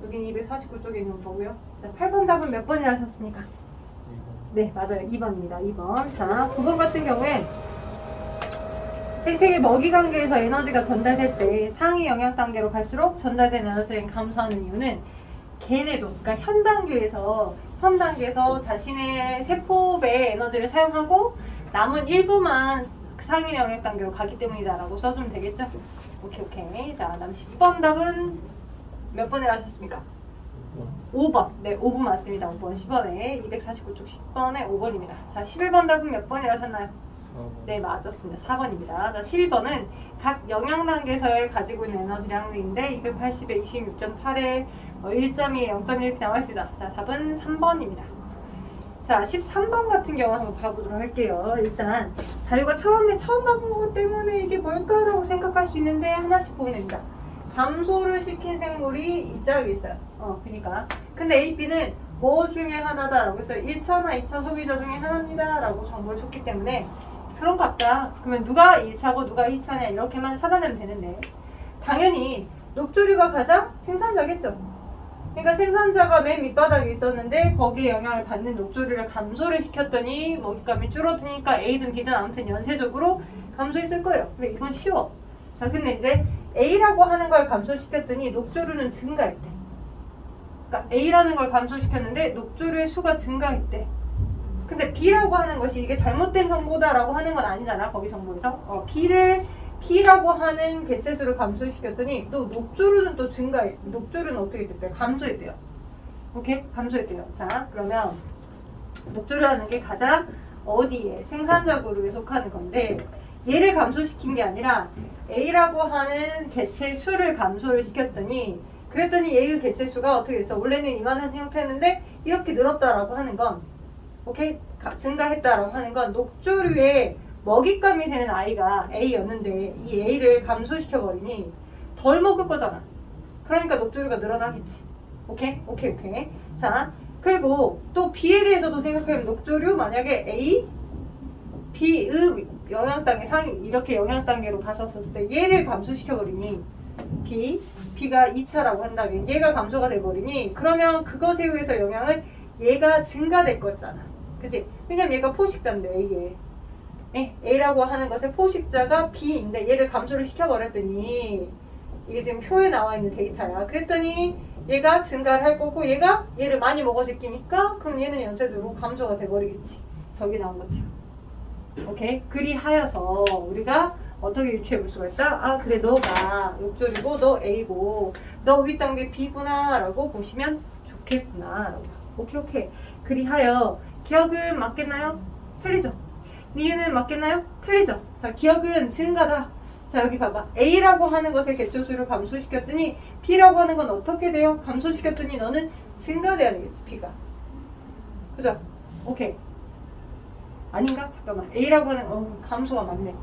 여기 249쪽에 있는 거고요. 자, 8번 답은 몇 번이라 하셨습니까? 네, 맞아요. 2번입니다. 2번. 자, 9번 같은 경우에 생태계 먹이 관계에서 에너지가 전달될 때 상위 영역 단계로 갈수록 전달된 에너지가 감소하는 이유는 걔네도, 그러니까 현 단계에서 자신의 세포배의 에너지를 사용하고 남은 일부만 상위 영역 단계로 가기 때문이다라고 써주면 되겠죠? 오케이. 자, 다음 10번 답은 몇 번이라 하셨습니까? 5번. 네, 5번 맞습니다. 5번. 10번에 249쪽 10번에 5번입니다. 자, 11번 답은 몇 번이라 하셨나요? 4번. 네, 맞았습니다. 4번입니다. 자, 11번은 각 영양 단계에서 가지고 있는 에너지량인데 280에 26.8에 1.2에 0.1 이렇게 나와 있습니다. 자, 답은 3번입니다. 자, 13번 같은 경우 한번 봐보도록 할게요. 일단 자료가 처음 봐본 것 때문에 이게 뭘까라고 생각할 수 있는데 하나씩 보면 됩니다. 감소를 시킨 생물이 이 짝에 있어요. 그러니까 근데 A, B는 뭐 중에 하나다라고 했어요. 1차나 2차 소비자 중에 하나입니다 라고 정보를 줬기 때문에 그런 거 같다. 그러면 누가 1차고 누가 2차냐 이렇게만 찾아내면 되는데 당연히 녹조류가 가장 생산자겠죠. 그러니까 생산자가 맨 밑바닥에 있었는데 거기에 영향을 받는 녹조류를 감소를 시켰더니 먹잇감이 줄어드니까 A든 B든 아무튼 연쇄적으로 감소했을 거예요. 근데 이건 쉬워. 자, 근데 이제 A라고 하는 걸 감소시켰더니 녹조류는 증가했대. 그러니까 A라는 걸 감소시켰는데 녹조류의 수가 증가했대. 근데 B라고 하는 것이 이게 잘못된 정보다라고 하는 건 아니잖아. 거기 정보에서. B라고 하는 개체수를 감소시켰더니 또 녹조류는 또 녹조류는 어떻게 됐대요? 감소했대요. 오케이? 감소했대요. 자, 그러면 녹조류라는 게 가장 어디에? 생산자 그룹에 속하는 건데 얘를 감소시킨 게 아니라 A라고 하는 개체 수를 감소를 시켰더니 그랬더니 A의 개체 수가 어떻게 됐어? 원래는 이만한 형태였는데 이렇게 늘었다라고 하는 건 오케이? 증가했다라고 하는 건 녹조류의 먹잇감이 되는 아이가 A였는데 이 A를 감소시켜버리니 덜 먹을 거잖아. 그러니까 녹조류가 늘어나겠지. 오케이? 자, 그리고 또 B에 대해서도 생각하면 녹조류 만약에 A, B의 영양단계 상위 이렇게 영양단계로 갔었을 때 얘를 감소시켜버리니 B가 2차라고 한다면 얘가 감소가 돼버리니 그러면 그것에 의해서 영양은 얘가 증가될 거잖아. 그치? 왜냐면 얘가 포식자인데 A라고 하는 것의 포식자가 B인데 얘를 감소를 시켜버렸더니 이게 지금 표에 나와 있는 데이터야. 그랬더니 얘가 증가를 할 거고 얘가 얘를 많이 먹어줄 끼니까 그럼 얘는 연쇄적으로 감소가 돼버리겠지. 저기 나온 것처럼. 오케이? 그리하여서 우리가 어떻게 유추해 볼 수가 있다? 그래 너가 녹조류고 너 A고 너 윗단계 B구나 라고 보시면 좋겠구나 라고. 오케이. 그리하여 기억은 맞겠나요? 틀리죠? 니은은 맞겠나요? 틀리죠? 자, 기억은 증가다. 자, 여기 봐봐. A라고 하는 것의 개체수를 감소시켰더니 B라고 하는 건 어떻게 돼요? 감소시켰더니 너는 증가돼야 되겠지, B가. 그죠? 오케이. 아닌가? 잠깐만. A라고 하는 감소가 맞네.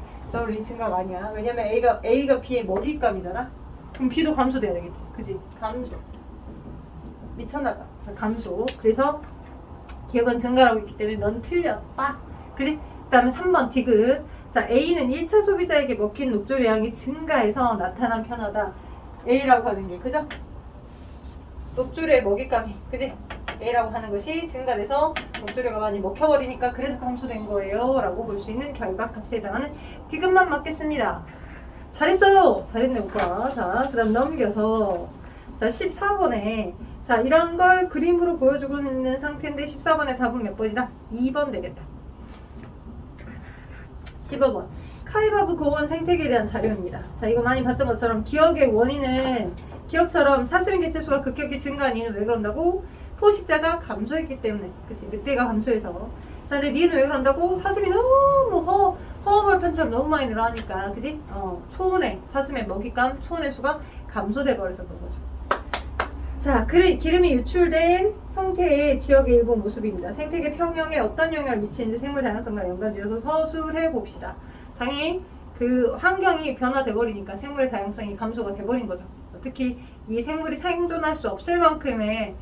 우리 증가가 아니야. 왜냐면 A가 B의 먹잇감이잖아. 그럼 B도 감소돼야 되겠지. 그지? 감소. 미쳐나가. 자, 감소. 그래서 기억은 증가라고 있기 때문에 넌 틀렸다. 그지? 그 다음에 3번 디귿. 자, A는 1차 소비자에게 먹힌 녹조류 양이 증가해서 나타난 변화다. A라고 하는 게, 그죠? 녹조류의 먹잇감이, 그지? A라고 하는 것이 증가돼서 녹조류가 많이 먹혀버리니까 그래서 감소된 거예요 라고 볼 수 있는 결과값에 해당하는 디귿만 맞겠습니다. 잘했어요. 잘했네 오빠. 자, 그 다음 넘겨서 자 14번에 자 이런 걸 그림으로 보여주고 있는 상태인데 14번의 답은 몇 번이다? 2번 되겠다. 15번 카이바브 고원 생태계에 대한 자료입니다. 자, 이거 많이 봤던 것처럼 기억의 원인은 기억처럼 사스민 개체수가 급격히 증가한 이유는 왜 그런다고? 포식자가 감소했기 때문에. 그치? 늑대가 감소해서. 자, 근데 니는 왜 그런다고? 사슴이 너무 허허벌판처럼 너무 많이 늘어나니까. 그치? 초원의 사슴의 먹잇감, 초원의 수가 감소돼 버려서 그런 거죠. 자, 기름이 유출된 형태의 지역의 일부 모습입니다. 생태계 평형에 어떤 영향을 미치는지 생물 다양성과 연관지어서 서술해 봅시다. 당연히 그 환경이 변화돼 버리니까 생물의 다양성이 감소가 돼 버린 거죠. 특히 이 생물이 생존할 수 없을 만큼의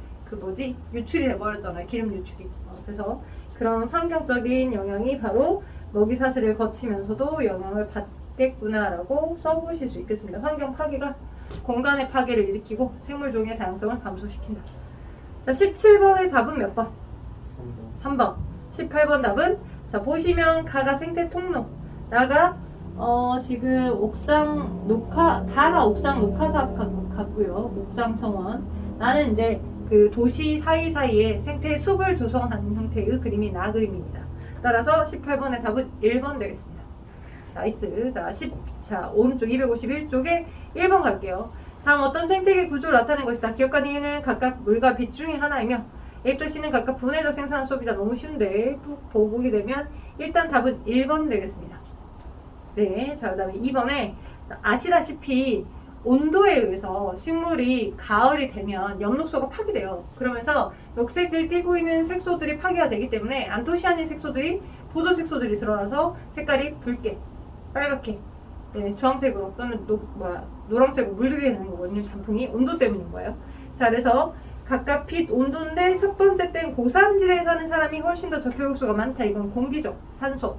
유출이 돼 버렸잖아요. 기름 유출이. 그래서 그런 환경적인 영향이 바로 먹이 사슬을 거치면서도 영향을 받겠구나라고 써보실 수 있겠습니다. 환경 파괴가 공간의 파괴를 일으키고 생물 종의 다양성을 감소시킨다. 자, 17번의 답은 몇 번? 3번. 18번 답은 자, 보시면 가가 생태 통로, 나가 지금 옥상 녹화, 다가 옥상 녹화 사업 같고요. 옥상 정원. 나는 이제 그 도시 사이사이에 생태 숲을 조성하는 형태의 그림이 나 그림입니다. 따라서 18번의 답은 1번 되겠습니다. 나이스. 자, 오른쪽 251쪽에 1번 갈게요. 다음 어떤 생태계 구조를 나타낸 것이다. 기업과 니은 각각 물과 빛 중에 하나이며 A부터 C는 각각 분해적 생산한 수업이다. 너무 쉬운데 보게 되면 일단 답은 1번 되겠습니다. 네, 자, 그 다음에 2번에 아시다시피 온도에 의해서 식물이 가을이 되면 엽록소가 파괴돼요. 그러면서 녹색을 띠고 있는 색소들이 파괴가 되기 때문에 안토시아닌 색소들이 보조 색소들이 들어와서 색깔이 붉게 빨갛게 네, 주황색으로 또는 노란색으로 물들게 되는 거거든요. 단풍이 온도 때문인 거예요. 자, 그래서 각각 빛 온도인데 첫 번째 땐 고산지대에 사는 사람이 훨씬 더 적혈국소가 많다. 이건 공기죠. 산소.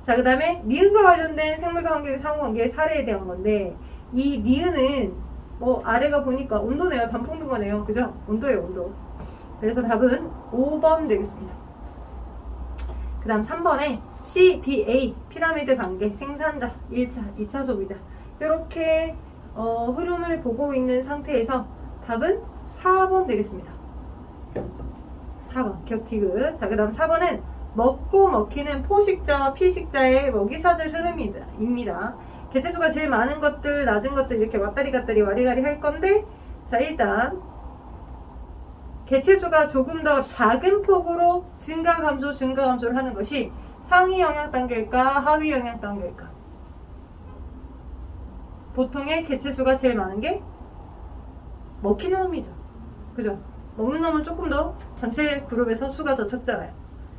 자, 그 다음에 니은과 관련된 생물과 환경의 상호관계의 사례에 대한 건데 이 니은은 아래가 보니까 온도네요. 단풍 거네요. 그죠? 온도예요. 온도. 그래서 답은 5번 되겠습니다. 그 다음 3번에 CBA 피라미드 관계 생산자 1차, 2차 소비자 이렇게 흐름을 보고 있는 상태에서 답은 4번 되겠습니다. 4번 격티그. 자, 그 다음 4번은 먹고 먹히는 포식자와 피식자의 먹이사슬 흐름입니다. 개체수가 제일 많은 것들, 낮은 것들 이렇게 왔다리 갔다리 와리가리 할 건데, 자, 일단 개체수가 조금 더 작은 폭으로 증가 감소를 하는 것이 상위 영향 단계일까 하위 영향 단계일까? 보통의 개체수가 제일 많은 게 먹히는 놈이죠. 그죠? 먹는 놈은 조금 더 전체 그룹에서 수가 더 적잖아요.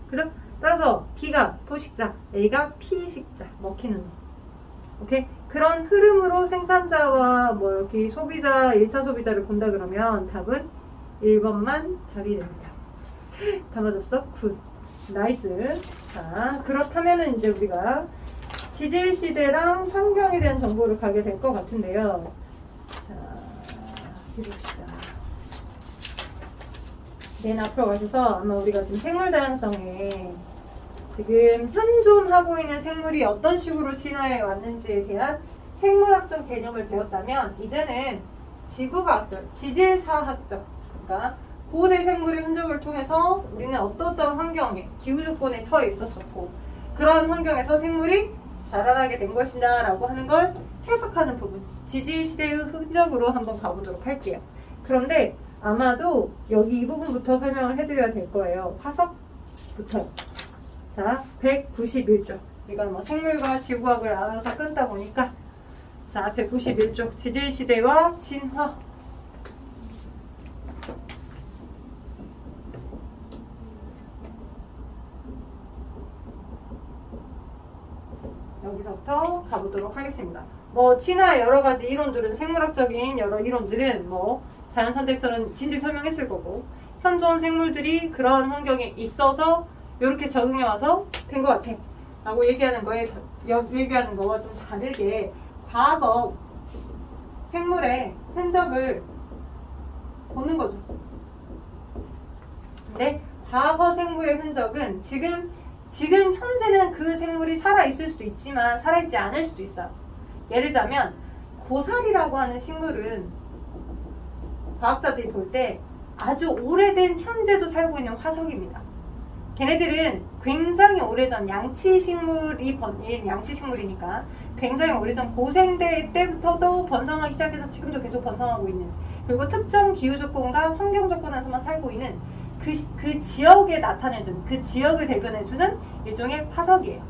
그죠? 따라서 B가 포식자, A가 피식자, 먹히는 놈. 오케이? 그런 흐름으로 생산자와 이렇게 소비자, 1차 소비자를 본다 그러면 답은 1번만 답이 됩니다. 다 맞았어? 굿. 나이스. 자, 그렇다면은 이제 우리가 지질 시대랑 환경에 대한 정보를 가게 될 것 같은데요. 자, 해봅시다. 맨 앞으로 가셔서 아마 우리가 지금 생물 다양성에 지금 현존하고 있는 생물이 어떤 식으로 진화해 왔는지에 대한 생물학적 개념을 배웠다면 이제는 지구과학적, 지질사학적, 그러니까 고대 생물의 흔적을 통해서 우리는 어떠한 환경에, 기후 조건에 처해 있었었고 그런 환경에서 생물이 자라나게 된 것이다 라고 하는 걸 해석하는 부분, 지질시대의 흔적으로 한번 가보도록 할게요. 그런데 아마도 여기 이 부분부터 설명을 해드려야 될 거예요. 화석부터. 자, 191쪽. 이건 생물과 지구학을 알아서 끊다 보니까 자, 191쪽 지질시대와 진화. 여기서부터 가보도록 하겠습니다. 진화의 여러 가지 이론들은 생물학적인 여러 이론들은 자연 선택설은 진즉 설명했을 거고 현존 생물들이 그런 환경에 있어서 이렇게 적응해 와서 된 것 같아 라고 얘기하는 거와 좀 다르게 과거 생물의 흔적을 보는 거죠. 근데 과거 생물의 흔적은 지금 현재는 그 생물이 살아있을 수도 있지만 살아있지 않을 수도 있어요. 예를 들자면 고사리라고 하는 식물은 과학자들이 볼 때 아주 오래된 현재도 살고 있는 화석입니다. 걔네들은 굉장히 오래전 양치식물이니까 굉장히 오래전 고생대 때부터도 번성하기 시작해서 지금도 계속 번성하고 있는, 그리고 특정 기후 조건과 환경 조건에서만 살고 있는 그 지역에 나타내주는, 그 지역을 대변해주는 일종의 화석이에요.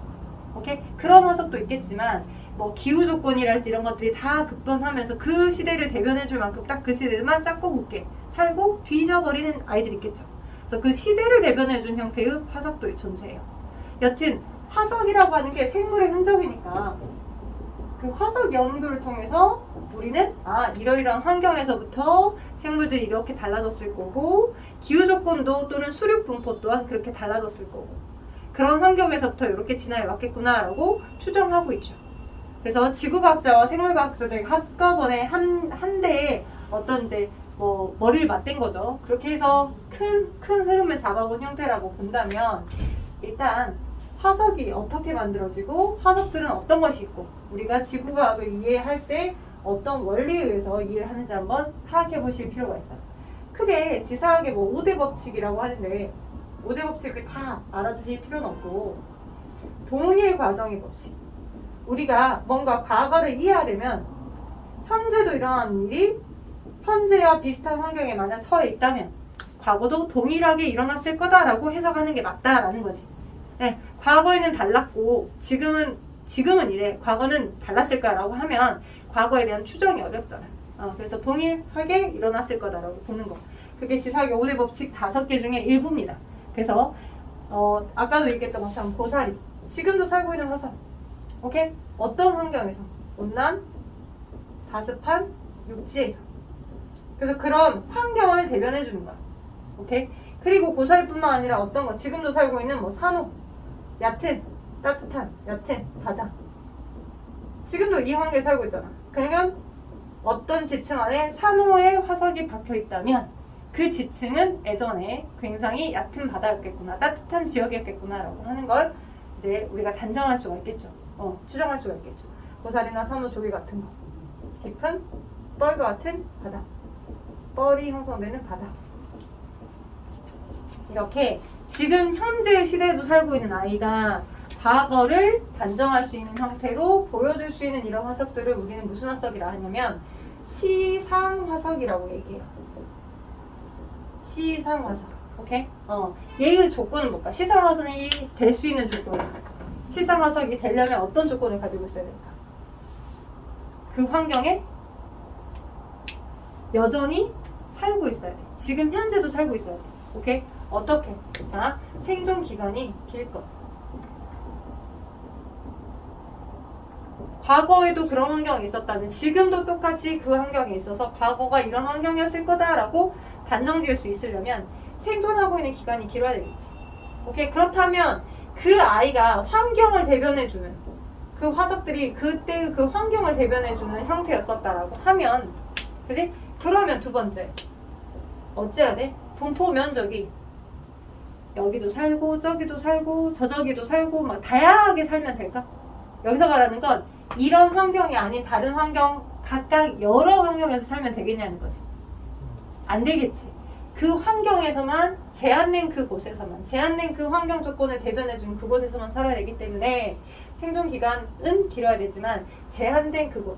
오케이? 그런 화석도 있겠지만 기후 조건이랄지 이런 것들이 다 급변하면서 그 시대를 대변해줄 만큼 딱 그 시대만 작고 굵게 살고 뒤져버리는 아이들이 있겠죠. 그래서 그 시대를 대변해준 형태의 화석도 존재해요. 여튼 화석이라고 하는 게 생물의 흔적이니까 그 화석 연구를 통해서 우리는 이러이러한 환경에서부터 생물들이 이렇게 달라졌을 거고 기후 조건도 또는 수륙 분포 또한 그렇게 달라졌을 거고 그런 환경에서부터 이렇게 진화해 왔겠구나 라고 추정하고 있죠. 그래서 지구과학자와 생물과학자들이 한꺼번에 한 대에 어떤 이제 뭐 머리를 맞댄 거죠. 그렇게 해서 큰 흐름을 잡아본 형태라고 본다면 일단 화석이 어떻게 만들어지고 화석들은 어떤 것이 있고 우리가 지구과학을 이해할 때 어떤 원리에 의해서 이해를 하는지 한번 파악해 보실 필요가 있어요. 크게 지사학의 뭐 5대 법칙이라고 하는데 5대 법칙을 다 알아두실 필요는 없고 동일 과정의 법칙. 우리가 뭔가 과거를 이해하려면 현재도 일어나는 일이 현재와 비슷한 환경에 만약 처해 있다면 과거도 동일하게 일어났을 거다라고 해석하는 게 맞다라는 거지. 네, 과거에는 달랐고 지금은 이래. 과거는 달랐을 거라고 하면 과거에 대한 추정이 어렵잖아. 그래서 동일하게 일어났을 거다라고 보는 거. 그게 지사학의 5대 법칙 5개 중에 일부입니다. 그래서 아까도 얘기했던 것처럼 고사리. 지금도 살고 있는 화석. 오케이? 어떤 환경에서? 온난, 다습한, 육지에서. 그래서 그런 환경을 대변해 주는 거야. 오케이? 그리고 고사리뿐만 아니라 어떤 거 지금도 살고 있는 뭐 산호, 얕은, 따뜻한, 얕은 바다. 지금도 이 환경에 살고 있잖아. 그러면 어떤 지층 안에 산호의 화석이 박혀 있다면 그 지층은 예전에 굉장히 얕은 바다였겠구나, 따뜻한 지역이었겠구나라고 하는 걸 이제 우리가 단정할 수가 있겠죠. 추정할 수가 있겠죠. 고사리나 산호, 조개 같은 거. 깊은 뻘과 같은 바다. 뻘이 형성되는 바다. 이렇게 지금 현재 시대에도 살고 있는 아이가 과거를 단정할 수 있는 형태로 보여줄 수 있는 이런 화석들을 우리는 무슨 화석이라 하냐면 시상화석이라고 얘기해요. 시상화석. 오케이? 얘의 조건은 뭘까? 시상화석이 될 수 있는 조건은 시상화석이 되려면 어떤 조건을 가지고 있어야 될까? 그 환경에 여전히 살고 있어야 돼. 지금 현재도 살고 있어야 돼. 오케이? 어떻게? 자, 생존 기간이 길 것. 과거에도 그런 환경이 있었다면 지금도 똑같이 그 환경에 있어서 과거가 이런 환경이었을 거다라고 단정 지을 수 있으려면 생존하고 있는 기간이 길어야 되겠지. 오케이? 그렇다면 그 아이가 환경을 대변해주는 그 화석들이 그때 그 환경을 대변해주는 형태였었다라고 하면 그지? 그러면 두 번째 어찌해야 돼? 분포 면적이 여기도 살고 저기도 살고 저기도 살고 막 다양하게 살면 될까? 여기서 말하는 건 이런 환경이 아닌 다른 환경 각각 여러 환경에서 살면 되겠냐는 거지. 안 되겠지. 그 환경에서만 제한된 그곳에서만 제한된 그 환경 조건을 대변해주는 그곳에서만 살아야 되기 때문에 생존 기간은 길어야 되지만 제한된 그곳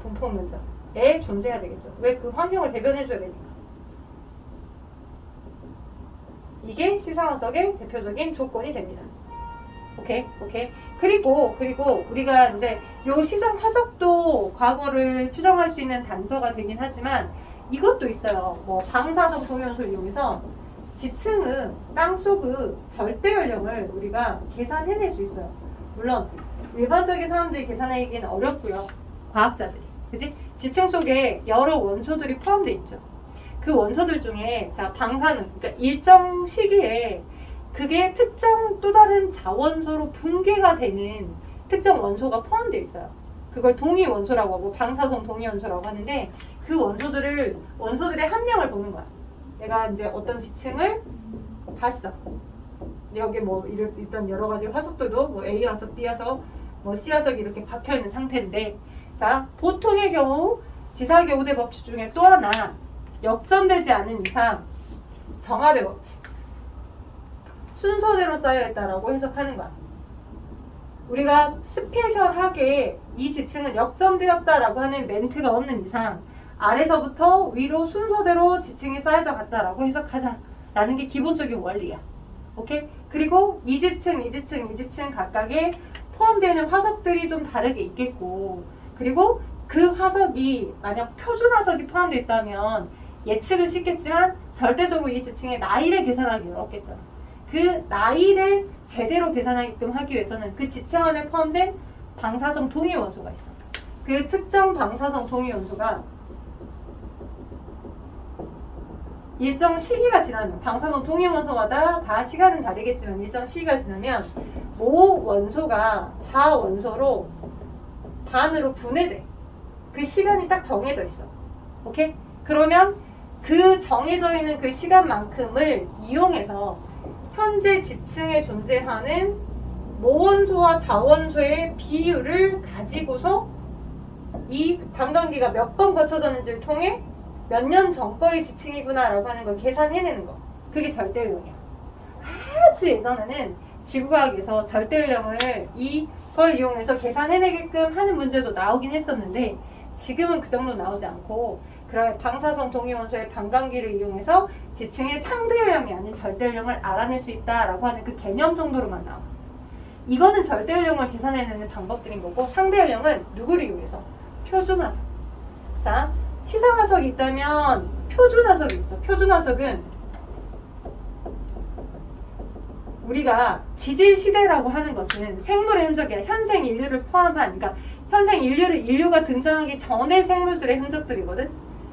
분포 면적에 존재해야 되겠죠. 왜? 그 환경을 대변해줘야 되니까. 이게 시상화석의 대표적인 조건이 됩니다. 오케이? 그리고 우리가 이제 요 시상화석도 과거를 추정할 수 있는 단서가 되긴 하지만 이것도 있어요. 뭐 방사성 동위원소를 이용해서 지층의 땅속의 절대 연령을 우리가 계산해낼 수 있어요. 물론 일반적인 사람들이 계산하기는 어렵고요. 과학자들이. 그치? 지층 속에 여러 원소들이 포함되어 있죠. 그 원소들 중에 자 방사능, 그러니까 일정 시기에 그게 특정 또 다른 자원소로 분괴가 되는 특정 원소가 포함되어 있어요. 그걸 동위 원소라고 하고 방사성 동위 원소라고 하는데 그 원소들의 함량을 보는 거야. 내가 이제 어떤 지층을 봤어. 여기 뭐 일단 여러 가지 화석들도 뭐 A 화석, B 화석, 뭐 C 화석이 이렇게 박혀 있는 상태인데 자 보통의 경우 지사학의 5대 법칙 중에 또 하나 역전되지 않는 이상 정합의 법칙. 순서대로 쌓여있다라고 해석하는 거야. 우리가 스페셜하게 이 지층은 역전되었다라고 하는 멘트가 없는 이상 아래서부터 위로 순서대로 지층이 쌓여져 갔다라고 해석하자라는 게 기본적인 원리야. 오케이? 그리고 이 지층 각각에 포함되는 화석들이 좀 다르게 있겠고 그리고 그 화석이 만약 표준 화석이 포함되어 있다면 예측은 쉽겠지만 절대적으로 이 지층의 나이를 계산하기 어렵겠잖아. 그 나이를 제대로 계산하게끔 하기 위해서는 그 지층 안에 포함된 방사성 동위 원소가 있어. 그 특정 방사성 동위 원소가 일정 시기가 지나면 방사성 동위 원소마다 다 시간은 다르겠지만 일정 시기가 지나면 모 원소가 자 원소로 반으로 분해돼. 그 시간이 딱 정해져 있어. 오케이? 그러면 그 정해져 있는 그 시간만큼을 이용해서 현재 지층에 존재하는 모원소와 자원소의 비율을 가지고서 이 반감기가 몇 번 거쳐졌는지를 통해 몇 년 전 거의 지층이구나 라고 하는 걸 계산해내는 거. 그게 절대연령이야. 아주 예전에는 지구과학에서 절대연령을 이걸 이용해서 계산해내게끔 하는 문제도 나오긴 했었는데 지금은 그 정도 나오지 않고 그런 방사성 동위원소의 반감기를 이용해서 지층의 상대연령이 아닌 절대연령을 알아낼 수 있다라고 하는 그 개념 정도로만 나와. 이거는 절대연령을 계산해내는 방법들인 거고 상대연령은 누구를 이용해서? 표준화석. 자, 시상화석이 있다면 표준화석이 있어. 표준화석은 우리가 지질시대라고 하는 것은 생물의 흔적이야. 현생 인류를 포함한, 그러니까 현생 인류가 등장하기 전의 생물들의 흔적들이거든.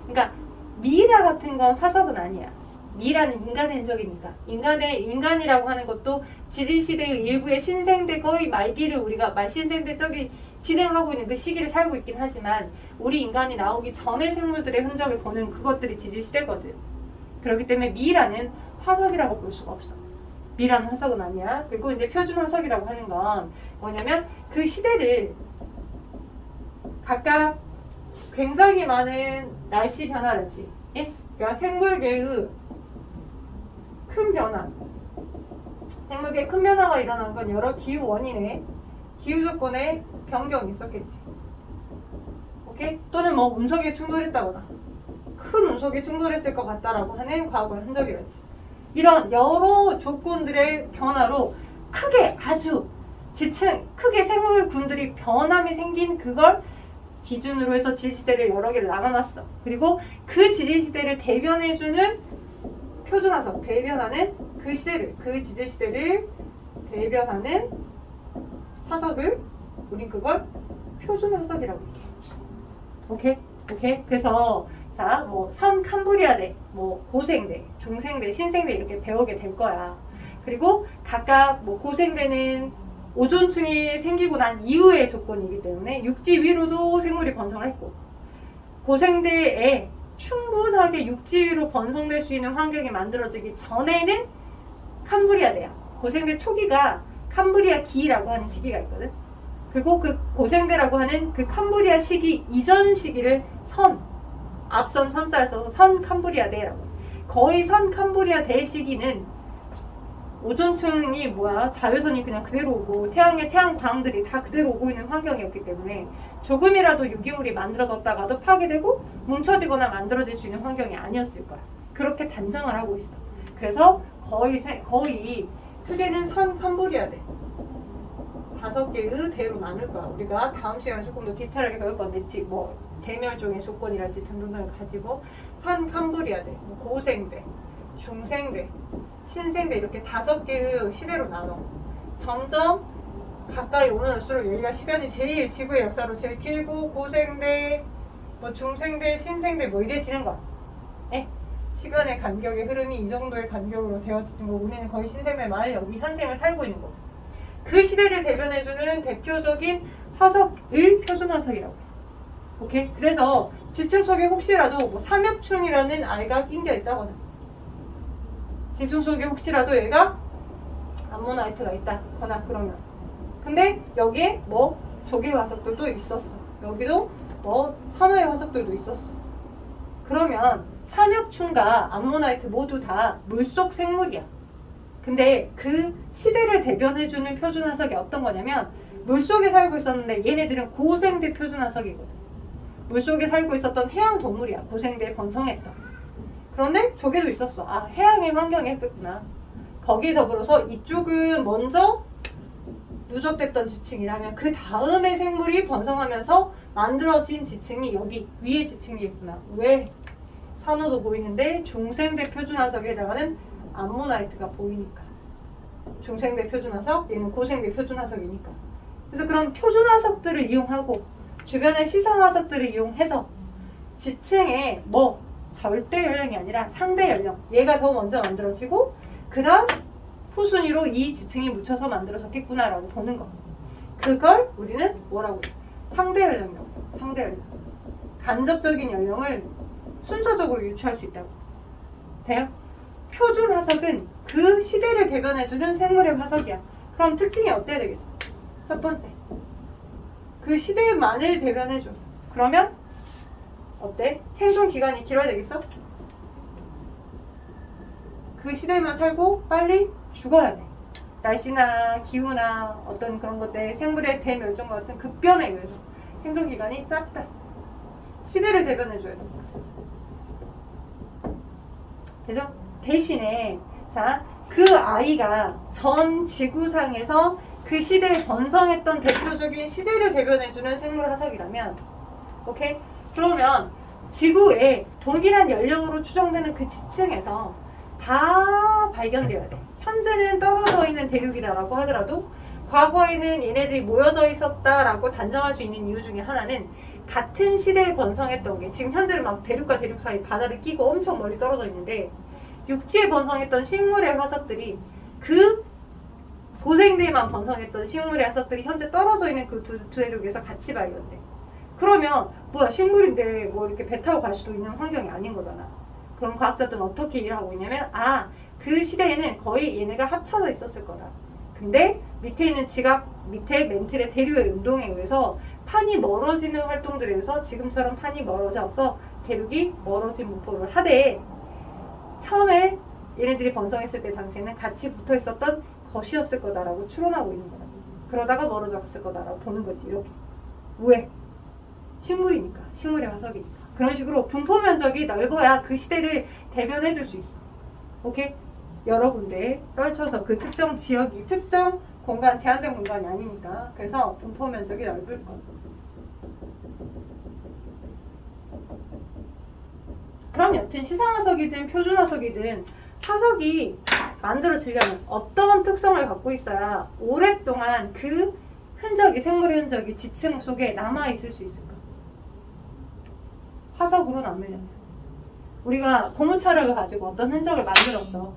그러니까 미이라 같은 건 화석은 아니야. 미이라는 인간의 흔적이니까. 인간이라고 하는 것도 지질시대의 일부의 신생대 거의 말기를 우리가 말신생대 저기 진행하고 있는 그 시기를 살고 있긴 하지만 우리 인간이 나오기 전의 생물들의 흔적을 보는 그것들이 지질시대거든. 그렇기 때문에 미이라는 화석이라고 볼 수가 없어. 미라는 화석은 아니야. 그리고 이제 표준 화석이라고 하는 건 뭐냐면 그 시대를 각각 굉장히 많은 날씨 변화라지. 예? 그러니까 생물계의 큰 변화. 생물계의 큰 변화가 일어난 건 여러 기후 원인에 기후 조건에 변경이 있었겠지. 오케이? 또는 뭐 운석이 충돌했다거나 큰 운석이 충돌했을 것 같다라고 하는 과거의 흔적이었지. 이런 여러 조건들의 변화로 크게 아주 크게 생물군들이 변함이 생긴 그걸 기준으로 해서 지질시대를 여러 개를 나눠놨어. 그리고 그 지질시대를 대변해주는 표준화석, 대변하는 그 지질시대를 대변하는 화석을 우린 그걸 표준화석이라고 얘기해. 오케이? 그래서 자, 뭐 캄브리아대, 뭐 고생대, 중생대, 신생대 이렇게 배우게 될 거야. 그리고 각각 뭐 고생대는 오존층이 생기고 난 이후의 조건이기 때문에 육지 위로도 생물이 번성을 했고 고생대에 충분하게 육지 위로 번성될 수 있는 환경이 만들어지기 전에는 캄브리아대야. 고생대 초기가 캄브리아 기라고 하는 시기가 있거든. 그리고 그 고생대라고 하는 그 캄브리아 시기 이전 시기를 앞선 선자를 써서 선 캄브리아대라고. 거의 선 캄브리아대 시기는 오존층이 자외선이 그냥 그대로 오고 태양광들이 다 그대로 오고 있는 환경이었기 때문에 조금이라도 유기물이 만들어졌다가도 파괴되고 뭉쳐지거나 만들어질 수 있는 환경이 아니었을 거야. 그렇게 단정을 하고 있어. 그래서 거의 크게는 선 캄브리아대 5개의 대로 나눌 거야. 우리가 다음 시간에 조금 더 디테일하게 배울 건데 대멸종의 조건이랄지 등등을 가지고 선 캄브리아대, 고생대, 중생대, 신생대 이렇게 5개의 시대로 나눠. 점점 가까이 오면 올수록 여기가 시간이 제일 지구의 역사로 제일 길고 고생대, 중생대, 신생대 이래지는 거야. 시간의 간격의 흐름이 이 정도의 간격으로 되어지는 거고 우리는 거의 신생대 말 여기 현생을 살고 있는 거고 그 시대를 대변해주는 대표적인 화석을 표준화석이라고 해. 오케이? 그래서 지층 속에 혹시라도 삼엽충이라는 알가 낑겨 있다거나 지층 속에 혹시라도 얘가 암모나이트가 있다거나 그러면 근데 여기에 조개 화석들도 있었어. 여기도 산호의 화석들도 있었어. 그러면 삼엽충과 암모나이트 모두 다 물속 생물이야. 근데 그 시대를 대변해주는 표준화석이 어떤 거냐면 물속에 살고 있었는데 얘네들은 고생대 표준화석이거든. 물속에 살고 있었던 해양 동물이야. 고생대에 번성했던. 그런데 조개도 있었어. 해양의 환경에 했겠구나. 거기에 더불어서 이쪽은 먼저 누적됐던 지층이라면 그 다음에 생물이 번성하면서 만들어진 지층이 여기 위에 지층이겠구나. 왜? 산호도 보이는데 중생대 표준화석에 해당하는 암모나이트가 보이니까. 중생대 표준화석, 얘는 고생대 표준화석이니까. 그래서 그런 표준화석들을 이용하고 주변의 시상화석들을 이용해서 지층에 절대 연령이 아니라 상대 연령 얘가 더 먼저 만들어지고 그 다음 후순위로 이 지층이 묻혀서 만들어졌겠구나라고 보는 거. 그걸 우리는 뭐라고 해? 상대 연령력, 상대 연령. 간접적인 연령을 순서적으로 유추할 수 있다고. 돼요? 표준 화석은 그 시대를 대변해주는 생물의 화석이야. 그럼 특징이 어때야 되겠어? 첫 번째, 그 시대만을 대변해줘. 그러면 어때? 생존 기간이 길어야 되겠어? 그 시대만 살고 빨리 죽어야 돼. 날씨나 기후나 어떤 그런 것 때문에 생물의 대멸종과 같은 급변에 의해서 생존 기간이 짧다. 시대를 대변해줘야 돼. 그죠? 대신에 자, 그 아이가 전 지구상에서 그 시대에 번성했던 대표적인 시대를 대변해주는 생물 화석이라면, 오케이? 그러면 지구에 동일한 연령으로 추정되는 그 지층에서 다 발견되어야 돼. 현재는 떨어져 있는 대륙이라고 하더라도 과거에는 얘네들이 모여져 있었다라고 단정할 수 있는 이유 중에 하나는 같은 시대에 번성했던 게 지금 현재는 막 대륙과 대륙 사이 바다를 끼고 엄청 멀리 떨어져 있는데 육지에 번성했던 식물의 화석들이 그 고생대에만 번성했던 식물의 화석들이 현재 떨어져 있는 그 두 대륙에서 같이 발견돼. 그러면 뭐야, 식물인데 뭐 이렇게 배 타고 갈 수도 있는 환경이 아닌 거잖아. 그럼 과학자들은 어떻게 일을 하고 있냐면, 그 시대에는 거의 얘네가 합쳐져 있었을 거다. 근데 밑에 있는 지각 밑에 멘틀의 대류의 운동에 의해서 판이 멀어지는 활동들에 의해서 지금처럼 판이 멀어져서 대륙이 멀어진 분포를 하되, 처음에 얘네들이 번성했을 때 당시에는 같이 붙어 있었던 것이었을 거다라고 추론하고 있는 거다. 그러다가 멀어졌을 거다라고 보는 거지. 이렇게. 왜? 식물이니까. 식물의 화석이니까. 그런 식으로 분포 면적이 넓어야 그 시대를 대변해 줄 수 있어. 오케이? 여러 군데에 떨쳐서 그 특정 지역이 특정 공간, 제한된 공간이 아니니까. 그래서 분포 면적이 넓을 것. 그럼 여튼 시상화석이든 표준화석이든 화석이 만들어지려면 어떤 특성을 갖고 있어야 오랫동안 그 흔적이, 생물의 흔적이 지층 속에 남아있을 수 있을까? 화석으로 남으려면 우리가 고무차를 가지고 어떤 흔적을 만들었어.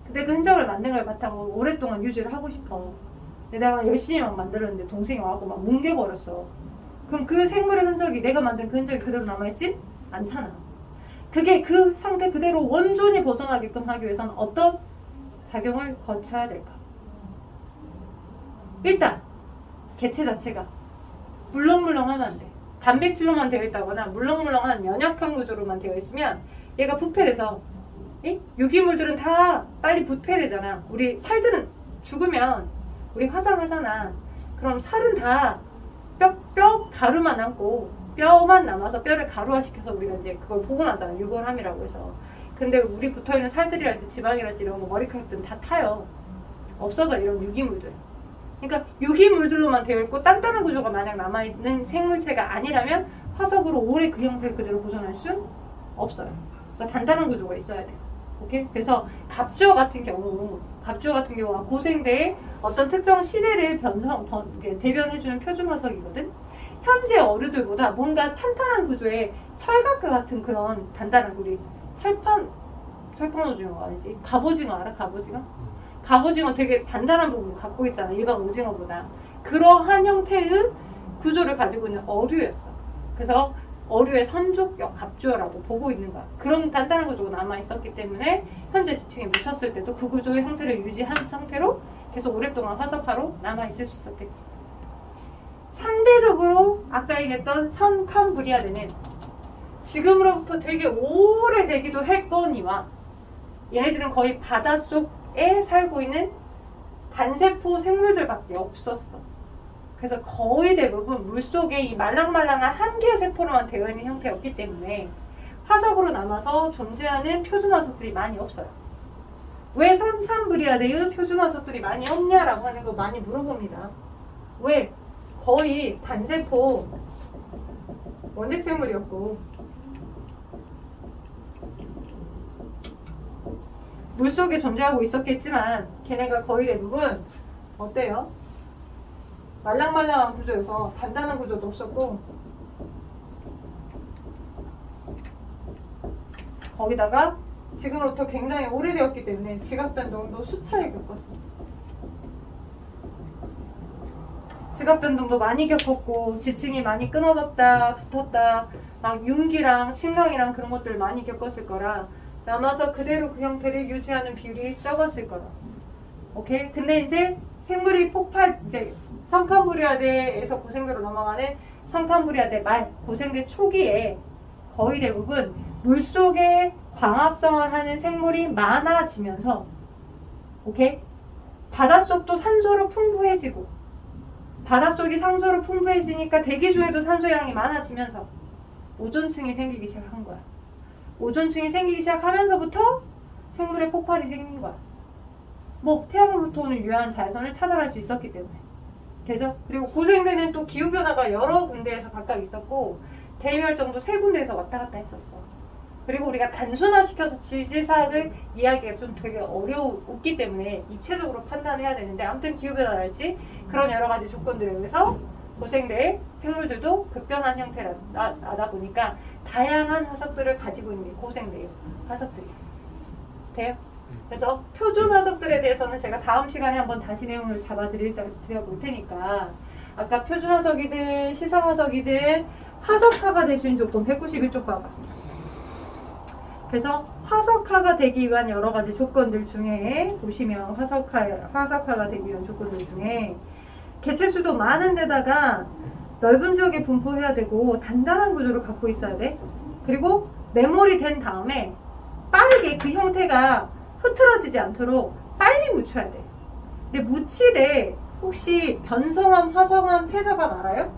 근데 그 흔적을 만든 걸 바탕으로 오랫동안 유지를 하고 싶어. 근데 내가 열심히 막 만들었는데 동생이 와서 막 뭉개버렸어. 그럼 그 생물의 흔적이, 내가 만든 그 흔적이 그대로 남아있지? 않잖아. 그게 그 상태 그대로 원존이 보존하게끔 하기 위해서는 어떤 작용을 거쳐야 될까? 일단 개체 자체가 물렁물렁하면 안 돼. 단백질로만 되어 있다거나 물렁물렁한 연약한 구조로만 되어 있으면 얘가 부패돼서, 유기물들은 다 빨리 부패되잖아. 우리 살들은 죽으면 우리 화장하잖아. 그럼 살은 다 뼈 가루만 남고 뼈만 남아서 뼈를 가루화시켜서 우리가 이제 그걸 복원하잖아. 유골함이라고 해서. 근데 우리 붙어있는 살들이랄지 지방이랄지 이런 거, 머리카락들은 다 타요. 없어져, 이런 유기물들. 그러니까 유기물들로만 되어 있고 단단한 구조가 만약 남아있는 생물체가 아니라면 화석으로 오래 그 형태를 그대로 보존할 수 없어요. 그래서 단단한 구조가 있어야 돼요. 오케이? 그래서 갑주어 같은 경우가 고생대의 어떤 특정 시대를 대변해주는 표준 화석이거든. 현재 어류들보다 뭔가 탄탄한 구조의 철갑과 같은 그런 단단한, 우리 철판 오징어가 아니지, 갑오징어 알아? 갑오징어 되게 단단한 부분 갖고 있잖아, 일반 오징어보다. 그러한 형태의 구조를 가지고 있는 어류였어. 그래서 어류의 선족역 갑주어라고 보고 있는 거야. 그런 단단한 구조가 남아있었기 때문에 현재 지층에 묻혔을 때도 그 구조의 형태를 유지한 상태로 계속 오랫동안 화석화로 남아있을 수 있었겠지. 상대적으로 아까 얘기했던 선캄브리아대는 지금으로부터 되게 오래되기도 했거니와 얘네들은 거의 바닷속에 살고 있는 단세포 생물들밖에 없었어. 그래서 거의 대부분 물속에 이 말랑말랑한 한 개의 세포로만 되어 있는 형태였기 때문에 화석으로 남아서 존재하는 표준화석들이 많이 없어요. 왜 선캄브리아대의 표준화석들이 많이 없냐라고 하는 거 많이 물어봅니다. 왜? 거의 단세포 원핵생물이었고 물속에 존재하고 있었겠지만 걔네가 거의 대부분 어때요? 말랑말랑한 구조여서 단단한 구조도 없었고 거기다가 지금으로부터 굉장히 오래되었기 때문에 지각 변동도 수차례 겪었어. 지각 변동도 많이 겪었고 지층이 많이 끊어졌다 붙었다 막 윤기랑 침강이랑 그런 것들 많이 겪었을 거라 남아서 그대로 그 형태를 유지하는 비율이 적었을 거라. 오케이? 근데 이제 생물이 폭발 이제 성칸부리아대에서 고생대로 넘어가는 성칸부리아대 말 고생대 초기에 거의 대부분 물속에 광합성을 하는 생물이 많아지면서 오케이? 바닷속도 산소로 풍부해지고 바닷속이 산소로 풍부해지니까 대기조에도 산소량이 많아지면서 오존층이 생기기 시작한 거야. 오존층이 생기기 시작하면서부터 생물의 폭발이 생긴 거야. 뭐 태양으로부터 오는 유해한 자외선을 차단할 수 있었기 때문에. 되죠? 그리고 고생대는 또 기후변화가 여러 군데에서 각각 있었고 대멸종도 3군데에서 왔다 갔다 했었어. 그리고 우리가 단순화시켜서 지질사학을 이야기가 좀 되게 어려웠기 때문에 입체적으로 판단해야 되는데 아무튼 기후변화랄지 그런 여러 가지 조건들에 의해서 고생대의 생물들도 급변한 형태라다 보니까 다양한 화석들을 가지고 있는 게 고생대의 화석들이에요. 돼요? 그래서 표준 화석들에 대해서는 제가 다음 시간에 한번 다시 내용을 드려볼 테니까 아까 표준 화석이든 시상 화석이든 화석화가 될 수 있는 조건 191쪽 봐봐. 그래서 화석화가 되기 위한 여러 가지 조건들 중에 보시면 화석화가 되기 위한 조건들 중에 개체수도 많은 데다가 넓은 지역에 분포해야 되고 단단한 구조를 갖고 있어야 돼. 그리고 메모리 된 다음에 빠르게 그 형태가 흐트러지지 않도록 빨리 묻혀야 돼. 근데 묻히되 혹시 변성암, 화성암, 퇴적암 알아요?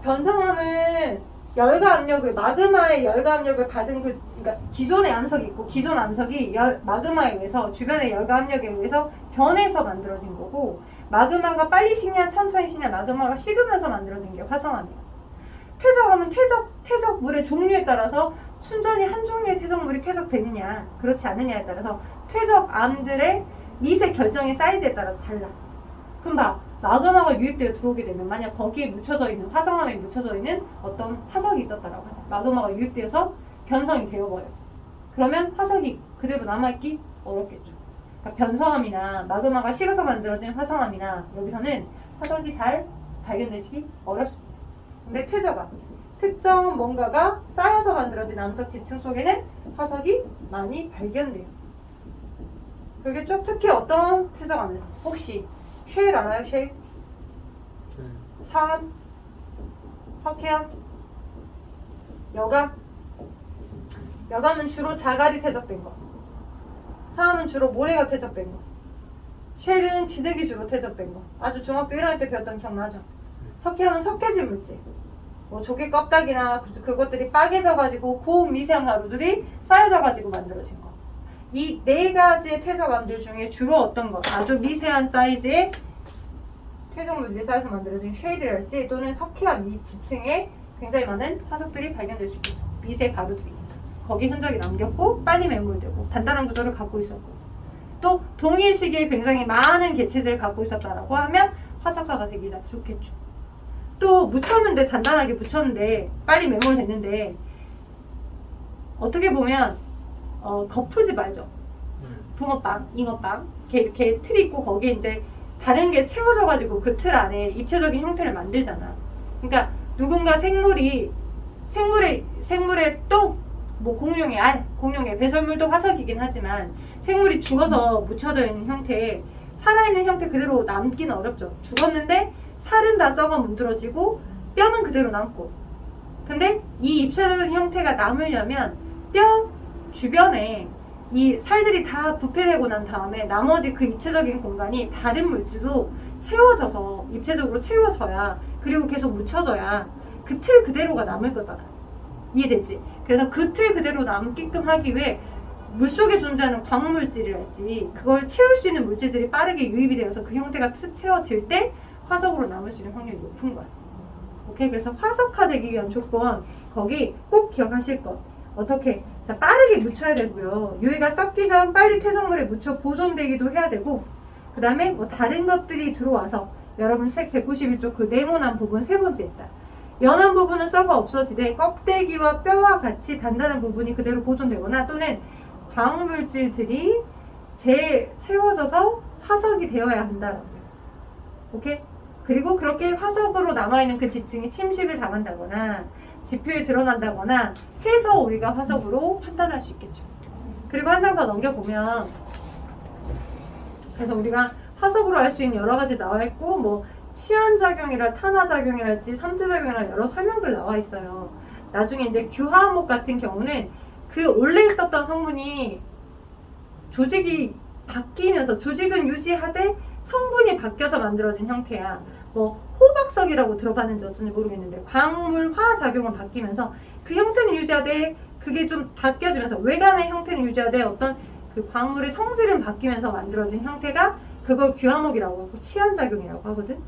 변성암은 열과 압력을 마그마의 열과 압력을 받은 그러니까 기존의 암석이 있고 기존 암석이 마그마에 의해서 주변의 열과 압력에 의해서 변해서 만들어진 거고 마그마가 빨리 식냐 천천히 식냐 마그마가 식으면서 만들어진 게 화성암이에요. 퇴적암은 퇴적물의 종류에 따라서 순전히 한 종류의 퇴적물이 퇴적되느냐 그렇지 않느냐에 따라서 퇴적암들의 미세 결정의 사이즈에 따라 달라. 그럼 봐. 마그마가 유입되어 들어오게 되면 만약 거기에 묻혀져 있는 화성암에 묻혀져 있는 어떤 화석이 있었다라고 하자. 마그마가 유입되어서 변성이 되어버려. 그러면 화석이 그대로 남아있기 어렵겠죠. 그러니까 변성암이나 마그마가 식어서 만들어진 화성암이나 여기서는 화석이 잘 발견되기 어렵습니다. 근데 퇴적암 특정 뭔가가 쌓여서 만들어진 암석 지층 속에는 화석이 많이 발견돼요. 그러겠죠? 특히 어떤 퇴적암에서 혹시 쉘 알아요? 쉘? 산? 석회암? 여감? 여감은 주로 자갈이 퇴적된 거. 사암은 주로 모래가 퇴적된 거. 쉘은 진흙이 주로 퇴적된 거. 아주 중학교 1학년 때 배웠던 기억나죠? 석회암은 석회질 물질. 뭐 조개 껍데기나 그것들이 빠개져가지고 고미세한 가루들이 쌓여져가지고 만들어진 거. 이 4가지의 퇴적암들 중에 주로 어떤 거? 아주 미세한 사이즈의 퇴적물들이 쌓여서 만들어진 쉐일이랄지 또는 석회암 이 지층에 굉장히 많은 화석들이 발견될 수 있죠. 미세 가루들이. 거기 흔적이 남겼고 빨리 매몰되고 단단한 구조를 갖고 있었고 또 동일 시기에 굉장히 많은 개체들을 갖고 있었다라고 하면 화석화가 되기 좋겠죠. 또 묻혔는데 단단하게 묻혔는데 빨리 매몰됐는데 어떻게 보면 거푸지 말죠. 붕어빵, 잉어빵 이렇게 틀이 있고 거기에 이제 다른 게 채워져가지고 그 틀 안에 입체적인 형태를 만들잖아. 그러니까 누군가 생물의 똥, 뭐 공룡의 알, 공룡의 배설물도 화석이긴 하지만 생물이 죽어서 묻혀져 있는 형태, 살아있는 형태 그대로 남기는 어렵죠. 죽었는데 살은 다 썩어 문드러지고 뼈는 그대로 남고. 근데 이 입체적인 형태가 남으려면 뼈 주변에 이 살들이 다 부패되고 난 다음에 나머지 그 입체적인 공간이 다른 물질로 채워져서 입체적으로 채워져야 그리고 계속 묻혀져야 그 틀 그대로가 남을 거잖아. 이해되지? 그래서 그 틀 그대로 남게끔 하기 위해 물속에 존재하는 광물질이랄지 그걸 채울 수 있는 물질들이 빠르게 유입이 되어서 그 형태가 채워질 때 화석으로 남을 수 있는 확률이 높은 거야. 오케이? 그래서 화석화되기 위한 조건 거기 꼭 기억하실 것. 어떻게? 자, 빠르게 묻혀야 되고요. 유해가 썩기 전 빨리 퇴적물에 묻혀 보존되기도 해야 되고 그 다음에 뭐 다른 것들이 들어와서 여러분 책 191쪽 그 네모난 부분 세 번째 있다. 연한 부분은 썩어 없어지되 껍데기와 뼈와 같이 단단한 부분이 그대로 보존되거나 또는 광물질들이 채워져서 화석이 되어야 한다. 오케이? 그리고 그렇게 화석으로 남아있는 그 지층이 침식을 당한다거나 지표에 드러난다거나 해서 우리가 화석으로 판단할 수 있겠죠. 그리고 한 장 더 넘겨보면, 그래서 우리가 화석으로 알 수 있는 여러 가지 나와 있고, 뭐 치환작용이라 탄화작용이랄지 삼투작용이라 여러 설명들 나와 있어요. 나중에 이제 규화목 같은 경우는 그 원래 있었던 성분이 조직이 바뀌면서, 조직은 유지하되 성분이 바뀌어서 만들어진 형태야. 뭐 호박석이라고 들어봤는지 어쩐지 모르겠는데, 광물 화작용을 바뀌면서 그 형태는 유지하되 그게 좀 바뀌어지면서 외관의 형태는 유지하되 어떤 그 광물의 성질은 바뀌면서 만들어진 형태가, 그걸 규화목이라고 하고 치환작용이라고 하거든.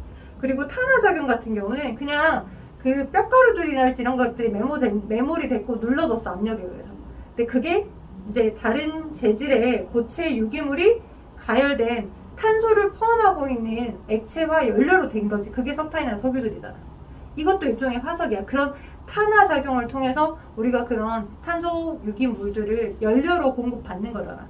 그리고 탄화작용 같은 경우는 그냥 그 뼈가루들이랄지 이런 것들이 메모리 됐고 눌러졌어, 압력에 의해서. 근데 그게 이제 다른 재질의 고체 유기물이 가열된 탄소를 포함하고 있는 액체화 연료로 된 거지. 그게 석탄이나 석유들이잖아. 이것도 일종의 화석이야. 그런 탄화작용을 통해서 우리가 그런 탄소 유기물들을 연료로 공급받는 거잖아.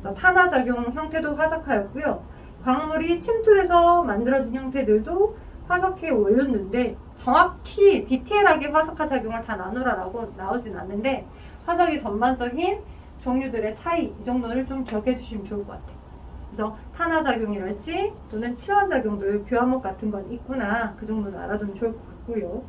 그래서 탄화작용 형태도 화석화였고요. 광물이 침투돼서 만들어진 형태들도 화석에 올렸는데, 정확히 디테일하게 화석화 작용을 다 나누라라고 나오진 않는데, 화석의 전반적인 종류들의 차이, 이 정도를 좀 기억해 주시면 좋을 것 같아요. 그래서 탄화작용이랄지 또는 치환작용도 규화목 같은 건 있구나, 그 정도는 알아두면 좋을 것 같고요.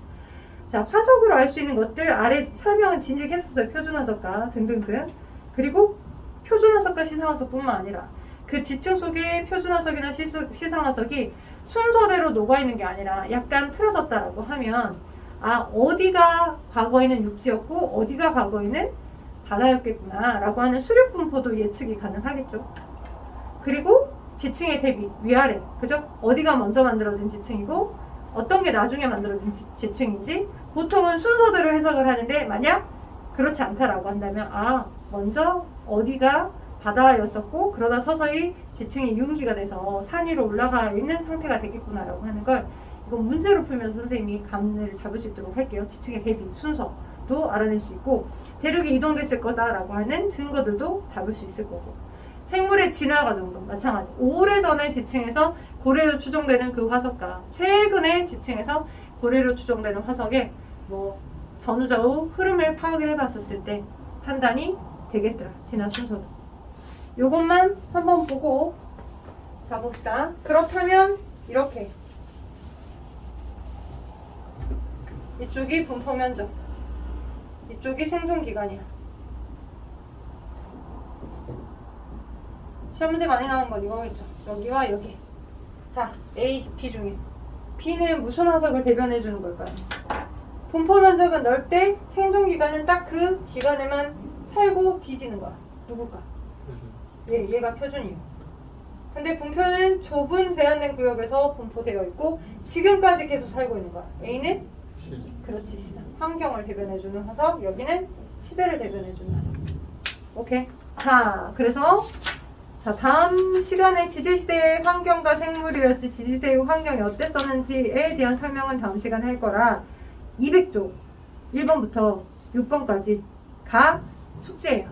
자, 화석으로 알 수 있는 것들 아래 설명은 진즉했었어요. 표준화석과 등등등. 그리고 표준화석과 시상화석뿐만 아니라 그 지층 속에 표준화석이나 시상화석이 순서대로 녹아있는 게 아니라 약간 틀어졌다라고 하면, 아, 어디가 과거에는 육지였고 어디가 과거에는 바다였겠구나 라고 하는 수력 분포도 예측이 가능하겠죠. 그리고 지층의 대비, 위아래, 그죠? 어디가 먼저 만들어진 지층이고 어떤 게 나중에 만들어진 지층인지 보통은 순서대로 해석을 하는데, 만약 그렇지 않다라고 한다면, 아, 먼저 어디가 바다였었고 그러다 서서히 지층이 유흥지가 돼서 산 위로 올라가 있는 상태가 되겠구나 라고 하는 걸, 이건 문제로 풀면서 선생님이 감을 잡을 수 있도록 할게요. 지층의 대비 순서도 알아낼 수 있고, 대륙이 이동됐을 거다라고 하는 증거들도 잡을 수 있을 거고, 생물의 진화 과정도 마찬가지. 오래전의 지층에서 고래로 추정되는 그 화석과 최근의 지층에서 고래로 추정되는 화석의 뭐 전후좌우 흐름을 파악을 해봤었을 때 판단이 되겠더라, 진화 순서도. 요것만 한번 보고 가봅시다. 그렇다면 이렇게 이쪽이 분포 면적, 이쪽이 생존 기간이야. 시험 문제 많이 나오는 건 이거겠죠. 여기와 여기. 자, A, B 중에 B는 무슨 화석을 대변해 주는 걸까요? 분포 면적은 넓되 생존 기간은 딱 그 기간에만 살고 뒤지는 거야. 누굴까? 얘가 표준이에요. 근데 분표는 좁은 제한된 구역에서 분포되어 있고 지금까지 계속 살고 있는 거야. A는 그렇지, 시장. 환경을 대변해주는 화석, 여기는 시대를 대변해주는 화석. 오케이. 자, 그래서 자, 다음 시간에 지질시대의 환경과 생물이랄지 지질시대의 환경이 어땠었는지에 대한 설명은 다음 시간에 할 거라 200쪽 1번부터 6번까지가 숙제예요.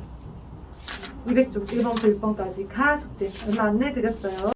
200쪽 1번부터 6번까지가 숙제. 얼마 안 내드렸어요.